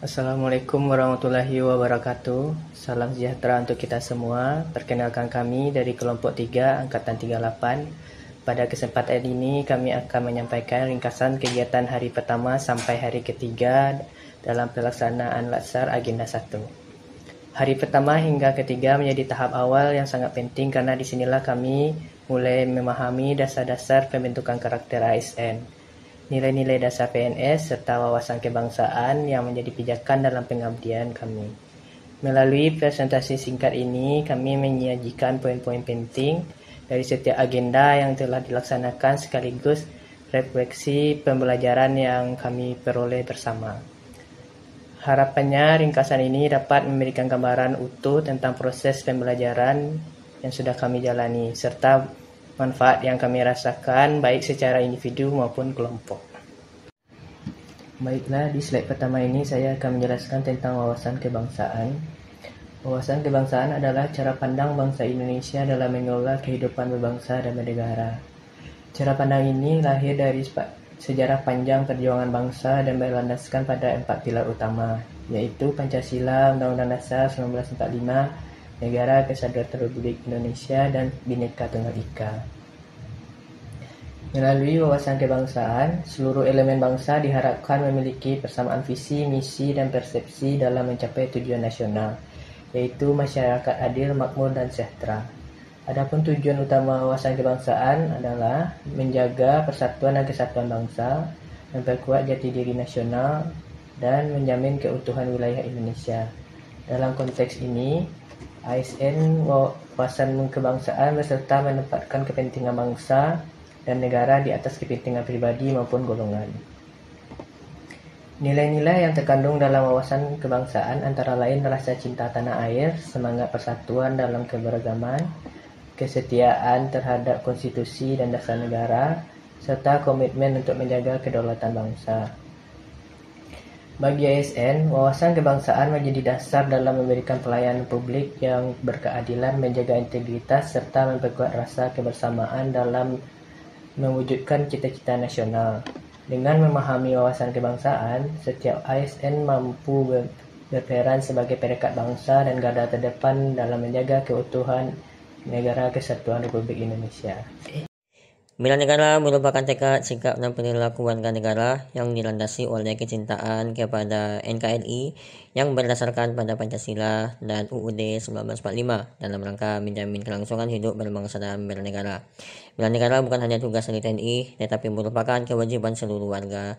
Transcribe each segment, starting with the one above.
Assalamualaikum warahmatullahi wabarakatuh. Salam sejahtera untuk kita semua. Perkenalkan kami dari kelompok 3 Angkatan 38. Pada kesempatan ini kami akan menyampaikan ringkasan kegiatan hari pertama sampai hari ketiga dalam pelaksanaan Latsar Agenda 1. Hari pertama hingga ketiga menjadi tahap awal yang sangat penting karena disinilah kami mulai memahami dasar-dasar pembentukan karakter ASN, nilai-nilai dasar PNS, serta wawasan kebangsaan yang menjadi pijakan dalam pengabdian kami. Melalui presentasi singkat ini, kami menyajikan poin-poin penting dari setiap agenda yang telah dilaksanakan sekaligus refleksi pembelajaran yang kami peroleh bersama. Harapannya ringkasan ini dapat memberikan gambaran utuh tentang proses pembelajaran yang sudah kami jalani, serta manfaat yang kami rasakan baik secara individu maupun kelompok. Baiklah, di slide pertama ini saya akan menjelaskan tentang wawasan kebangsaan. Wawasan kebangsaan adalah cara pandang bangsa Indonesia dalam mengelola kehidupan berbangsa dan bernegara. Cara pandang ini lahir dari sejarah panjang perjuangan bangsa dan berlandaskan pada 4 pilar utama, yaitu Pancasila, Undang-Undang Dasar 1945, Negara Kesatuan Republik Indonesia, dan Bhinneka Tunggal Ika. Melalui wawasan kebangsaan, seluruh elemen bangsa diharapkan memiliki persamaan visi, misi, dan persepsi dalam mencapai tujuan nasional, yaitu masyarakat adil, makmur, dan sejahtera. Adapun tujuan utama wawasan kebangsaan adalah menjaga persatuan dan kesatuan bangsa, memperkuat jati diri nasional, dan menjamin keutuhan wilayah Indonesia. Dalam konteks ini, ASN wawasan kebangsaan beserta menempatkan kepentingan bangsa dan negara di atas kepentingan pribadi maupun golongan. Nilai-nilai yang terkandung dalam wawasan kebangsaan antara lain rasa cinta tanah air, semangat persatuan dalam keberagaman, kesetiaan terhadap konstitusi dan dasar negara, serta komitmen untuk menjaga kedaulatan bangsa. Bagi ASN, wawasan kebangsaan menjadi dasar dalam memberikan pelayanan publik yang berkeadilan, menjaga integritas, serta memperkuat rasa kebersamaan dalam mewujudkan cita-cita nasional. Dengan memahami wawasan kebangsaan, setiap ASN mampu berperan sebagai perekat bangsa dan garda terdepan dalam menjaga keutuhan Negara Kesatuan Republik Indonesia. Bela negara merupakan tekad, sikap, dan perilaku warga negara yang dilandasi oleh kecintaan kepada NKRI yang berdasarkan pada Pancasila dan UUD 1945 dalam rangka menjamin kelangsungan hidup berbangsa dan bernegara. Bela negara bukan hanya tugas dari TNI, tetapi merupakan kewajiban seluruh warga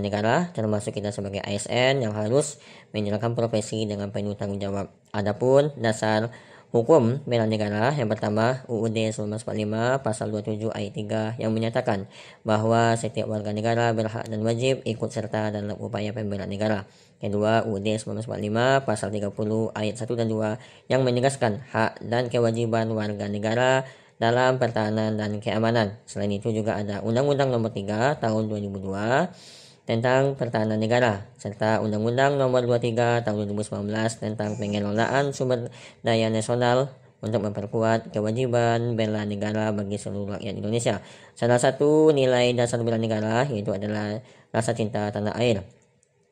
negara, termasuk kita sebagai ASN yang harus menjalankan profesi dengan penuh tanggung jawab. Adapun dasar hukum bela negara yang pertama UUD 1945 pasal 27 ayat 3 yang menyatakan bahwa setiap warga negara berhak dan wajib ikut serta dalam upaya pembela negara. Kedua, UUD 1945 pasal 30 ayat 1 dan 2 yang menegaskan hak dan kewajiban warga negara dalam pertahanan dan keamanan. Selain itu juga ada Undang-Undang Nomor 3 Tahun 2002 tentang pertahanan negara, serta Undang-Undang Nomor 23 Tahun 2019 tentang pengelolaan sumber daya nasional untuk memperkuat kewajiban bela negara bagi seluruh rakyat Indonesia. Salah satu nilai dasar bela negara yaitu adalah rasa cinta tanah air,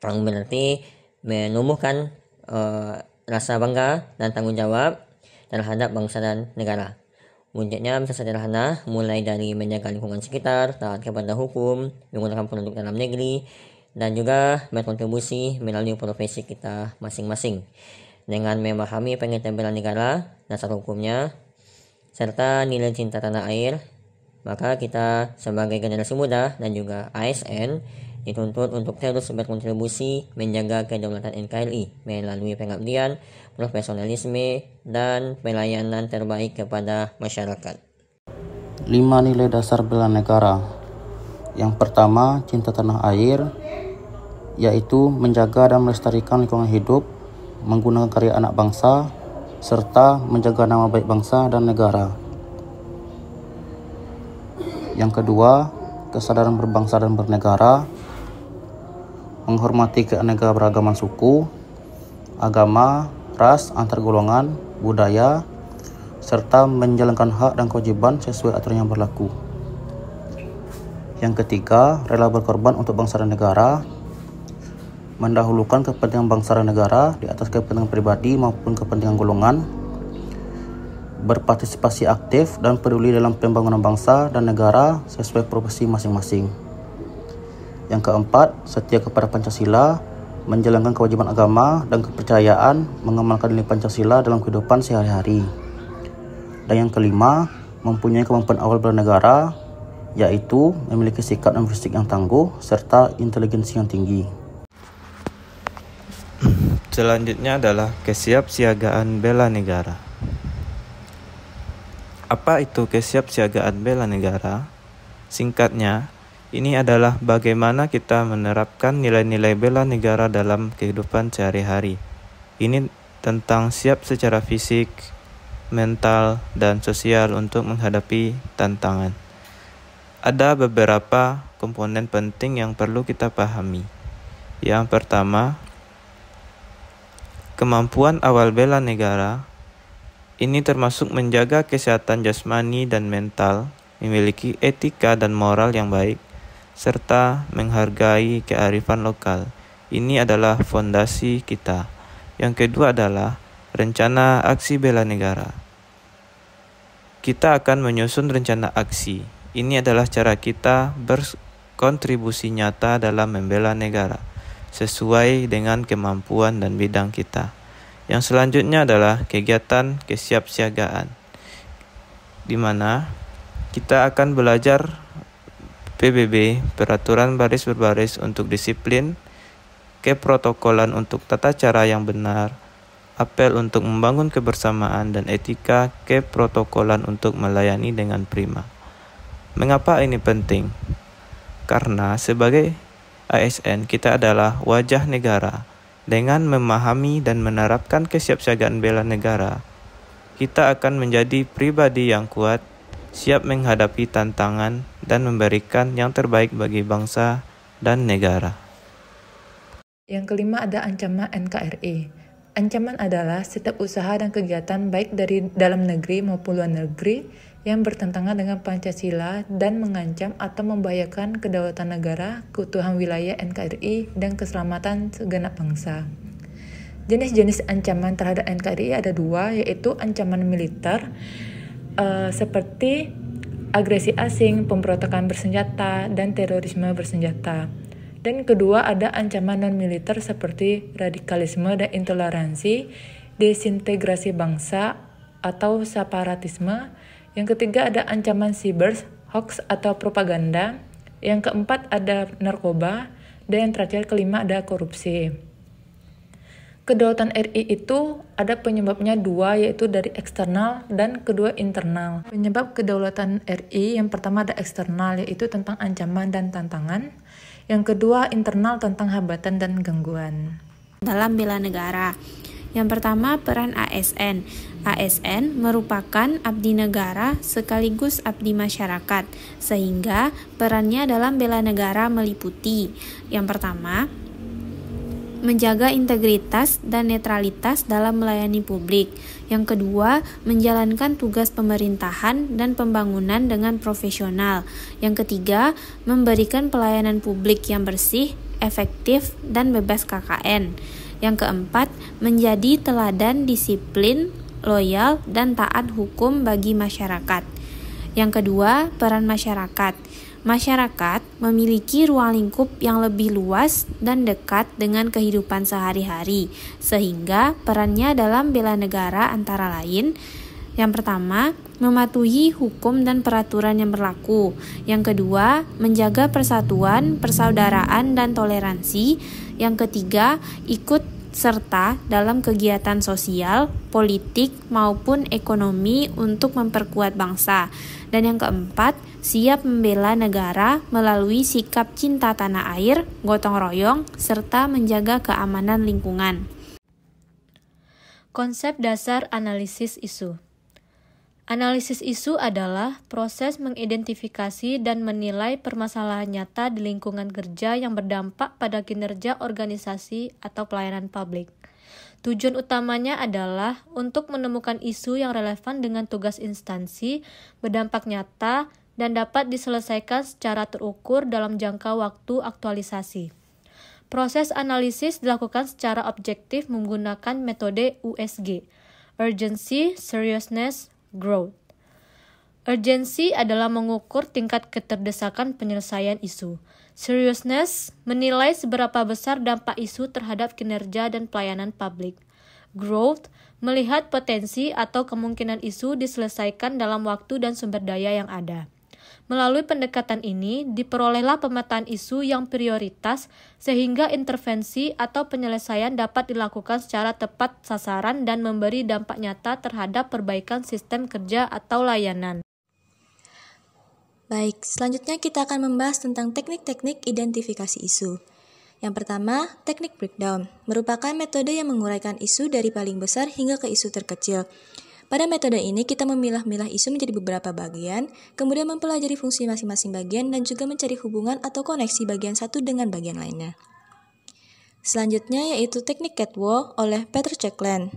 yang berarti menumbuhkan rasa bangga dan tanggung jawab terhadap bangsa dan negara. Wujudnya bisa sederhana, mulai dari menjaga lingkungan sekitar, taat kepada hukum, menggunakan produk dalam negeri, dan juga berkontribusi melalui profesi kita masing-masing. Dengan memahami pengertian bela negara, dasar hukumnya, serta nilai cinta tanah air, maka kita sebagai generasi muda dan juga ASN dituntut untuk terus berkontribusi menjaga kedaulatan NKRI melalui pengabdian, profesionalisme, dan pelayanan terbaik kepada masyarakat. 5 nilai dasar bela negara. Yang pertama, cinta tanah air, yaitu menjaga dan melestarikan lingkungan hidup, menggunakan karya anak bangsa, serta menjaga nama baik bangsa dan negara. Yang kedua, kesadaran berbangsa dan bernegara, menghormati keanekaragaman suku, agama, ras, antar golongan, budaya, serta menjalankan hak dan kewajiban sesuai aturan yang berlaku. Yang ketiga, rela berkorban untuk bangsa dan negara, mendahulukan kepentingan bangsa dan negara di atas kepentingan pribadi maupun kepentingan golongan, berpartisipasi aktif dan peduli dalam pembangunan bangsa dan negara sesuai profesi masing-masing. Yang keempat, setia kepada Pancasila, menjalankan kewajiban agama dan kepercayaan, mengamalkan nilai Pancasila dalam kehidupan sehari-hari. Dan yang kelima, mempunyai kemampuan awal bernegara, yaitu memiliki sikap dan fisik yang tangguh serta inteligensi yang tinggi. Selanjutnya adalah kesiapsiagaan bela negara. Apa itu kesiapsiagaan bela negara? Singkatnya, ini adalah bagaimana kita menerapkan nilai-nilai bela negara dalam kehidupan sehari-hari. Ini tentang siap secara fisik, mental, dan sosial untuk menghadapi tantangan. Ada beberapa komponen penting yang perlu kita pahami. Yang pertama, kemampuan awal bela negara. Ini termasuk menjaga kesehatan jasmani dan mental, memiliki etika dan moral yang baik, serta menghargai kearifan lokal. Ini adalah fondasi kita. Yang kedua adalah rencana aksi bela negara. Kita akan menyusun rencana aksi. Ini adalah cara kita berkontribusi nyata dalam membela negara, sesuai dengan kemampuan dan bidang kita. Yang selanjutnya adalah kegiatan kesiapsiagaan, di mana kita akan belajar PBB, peraturan baris berbaris untuk disiplin, keprotokolan untuk tata cara yang benar, apel untuk membangun kebersamaan, dan etika keprotokolan untuk melayani dengan prima. Mengapa ini penting? Karena sebagai ASN kita adalah wajah negara. Dengan memahami dan menerapkan kesiapsiagaan bela negara, kita akan menjadi pribadi yang kuat, siap menghadapi tantangan, dan memberikan yang terbaik bagi bangsa dan negara. Yang kelima ada ancaman NKRI. Ancaman adalah setiap usaha dan kegiatan baik dari dalam negeri maupun luar negeri yang bertentangan dengan Pancasila dan mengancam atau membahayakan kedaulatan negara, keutuhan wilayah NKRI, dan keselamatan segenap bangsa. Jenis-jenis ancaman terhadap NKRI ada dua, yaitu ancaman militer, seperti agresi asing, pemberontakan bersenjata, dan terorisme bersenjata. Dan kedua ada ancaman non-militer seperti radikalisme dan intoleransi, desintegrasi bangsa atau separatisme. Yang ketiga ada ancaman siber, hoax atau propaganda. Yang keempat ada narkoba. Dan yang terakhir kelima ada korupsi. Kedaulatan RI itu ada penyebabnya dua, yaitu dari eksternal dan kedua internal. Penyebab kedaulatan RI yang pertama ada eksternal, yaitu tentang ancaman dan tantangan. Yang kedua internal tentang hambatan dan gangguan. Dalam bela negara. Yang pertama, peran ASN. ASN merupakan abdi negara sekaligus abdi masyarakat, sehingga perannya dalam bela negara meliputi: yang pertama, menjaga integritas dan netralitas dalam melayani publik. Yang kedua, menjalankan tugas pemerintahan dan pembangunan dengan profesional. Yang ketiga, memberikan pelayanan publik yang bersih, efektif, dan bebas KKN. Yang keempat, menjadi teladan disiplin, loyal, dan taat hukum bagi masyarakat. Yang kedua, peran masyarakat. Masyarakat memiliki ruang lingkup yang lebih luas dan dekat dengan kehidupan sehari-hari, sehingga perannya dalam bela negara antara lain: yang pertama, mematuhi hukum dan peraturan yang berlaku. Yang kedua, menjaga persatuan, persaudaraan, dan toleransi. Yang ketiga, ikut serta dalam kegiatan sosial, politik, maupun ekonomi untuk memperkuat bangsa. Dan yang keempat, siap membela negara melalui sikap cinta tanah air, gotong royong, serta menjaga keamanan lingkungan. Konsep dasar analisis isu. Analisis isu adalah proses mengidentifikasi dan menilai permasalahan nyata di lingkungan kerja yang berdampak pada kinerja organisasi atau pelayanan publik. Tujuan utamanya adalah untuk menemukan isu yang relevan dengan tugas instansi, berdampak nyata, dan dapat diselesaikan secara terukur dalam jangka waktu aktualisasi. Proses analisis dilakukan secara objektif menggunakan metode USG, Urgency, Seriousness, Growth. Urgency adalah mengukur tingkat keterdesakan penyelesaian isu. Seriousness menilai seberapa besar dampak isu terhadap kinerja dan pelayanan publik. Growth melihat potensi atau kemungkinan isu diselesaikan dalam waktu dan sumber daya yang ada. Melalui pendekatan ini, diperolehlah pemetaan isu yang prioritas sehingga intervensi atau penyelesaian dapat dilakukan secara tepat sasaran dan memberi dampak nyata terhadap perbaikan sistem kerja atau layanan. Baik, selanjutnya kita akan membahas tentang teknik-teknik identifikasi isu. Yang pertama, teknik breakdown, merupakan metode yang menguraikan isu dari paling besar hingga ke isu terkecil. Pada metode ini, kita memilah-milah isu menjadi beberapa bagian, kemudian mempelajari fungsi masing-masing bagian dan juga mencari hubungan atau koneksi bagian satu dengan bagian lainnya. Selanjutnya yaitu teknik catwalk oleh Peter Checkland.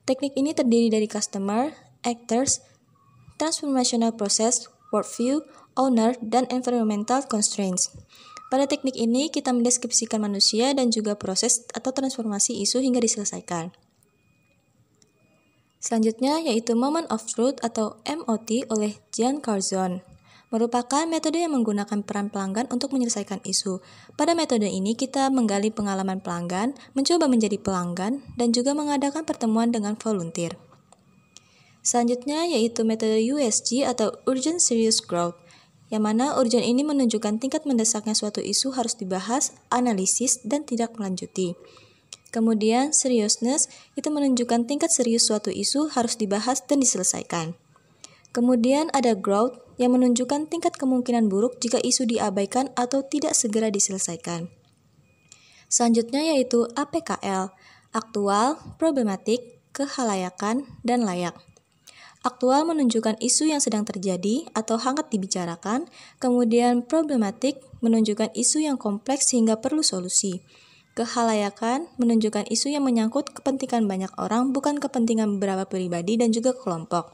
Teknik ini terdiri dari customer, actors, transformational process, worldview, owner, dan environmental constraints. Pada teknik ini, kita mendeskripsikan manusia dan juga proses atau transformasi isu hingga diselesaikan. Selanjutnya yaitu Moment of Truth atau MOT oleh Jan Carlson. Merupakan metode yang menggunakan peran pelanggan untuk menyelesaikan isu. Pada metode ini kita menggali pengalaman pelanggan, mencoba menjadi pelanggan, dan juga mengadakan pertemuan dengan volunteer. Selanjutnya yaitu metode USG atau Urgent Serious Growth, yang mana urgent ini menunjukkan tingkat mendesaknya suatu isu harus dibahas, analisis, dan tidak melanjuti. Kemudian, seriousness itu menunjukkan tingkat serius suatu isu harus dibahas dan diselesaikan. Kemudian ada growth yang menunjukkan tingkat kemungkinan buruk jika isu diabaikan atau tidak segera diselesaikan. Selanjutnya yaitu APKL, aktual, problematik, kehalayakan, dan layak. Aktual menunjukkan isu yang sedang terjadi atau hangat dibicarakan, kemudian problematik menunjukkan isu yang kompleks sehingga perlu solusi. Kehalayakan menunjukkan isu yang menyangkut kepentingan banyak orang, bukan kepentingan beberapa pribadi dan juga kelompok.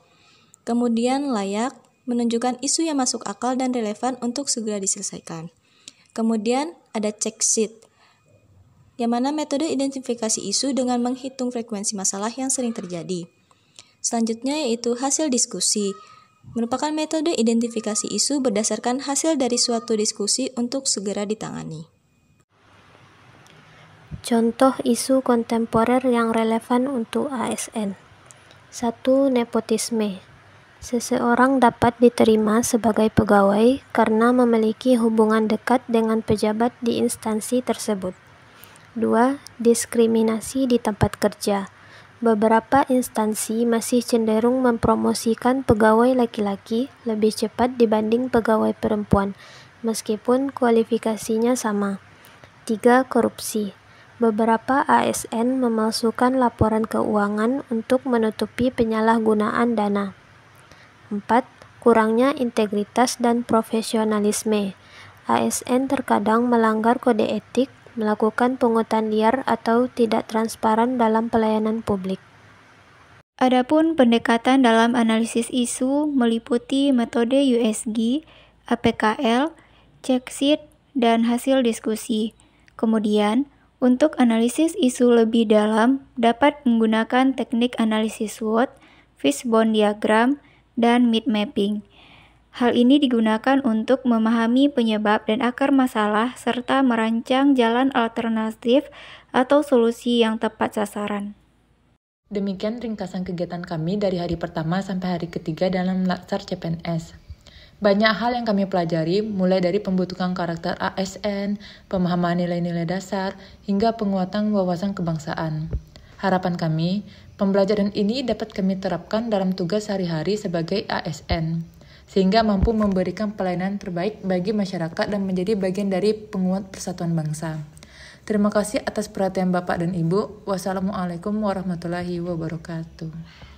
Kemudian layak menunjukkan isu yang masuk akal dan relevan untuk segera diselesaikan. Kemudian ada check sheet, yang mana metode identifikasi isu dengan menghitung frekuensi masalah yang sering terjadi. Selanjutnya yaitu hasil diskusi, merupakan metode identifikasi isu berdasarkan hasil dari suatu diskusi untuk segera ditangani. Contoh isu kontemporer yang relevan untuk ASN. 1. Nepotisme. Seseorang dapat diterima sebagai pegawai karena memiliki hubungan dekat dengan pejabat di instansi tersebut. 2. Diskriminasi di tempat kerja. Beberapa instansi masih cenderung mempromosikan pegawai laki-laki lebih cepat dibanding pegawai perempuan, meskipun kualifikasinya sama. 3. Korupsi. Beberapa ASN memalsukan laporan keuangan untuk menutupi penyalahgunaan dana. 4. Kurangnya integritas dan profesionalisme. ASN terkadang melanggar kode etik, melakukan pungutan liar atau tidak transparan dalam pelayanan publik. Adapun pendekatan dalam analisis isu meliputi metode USG, APKL, check sheet, dan hasil diskusi. Kemudian, untuk analisis isu lebih dalam, dapat menggunakan teknik analisis SWOT, fishbone diagram, dan mind mapping. Hal ini digunakan untuk memahami penyebab dan akar masalah serta merancang jalan alternatif atau solusi yang tepat sasaran. Demikian ringkasan kegiatan kami dari hari pertama sampai hari ketiga dalam Latsar CPNS. Banyak hal yang kami pelajari, mulai dari pembentukan karakter ASN, pemahaman nilai-nilai dasar, hingga penguatan wawasan kebangsaan. Harapan kami, pembelajaran ini dapat kami terapkan dalam tugas sehari-hari sebagai ASN, sehingga mampu memberikan pelayanan terbaik bagi masyarakat dan menjadi bagian dari penguat persatuan bangsa. Terima kasih atas perhatian Bapak dan Ibu. Wassalamualaikum warahmatullahi wabarakatuh.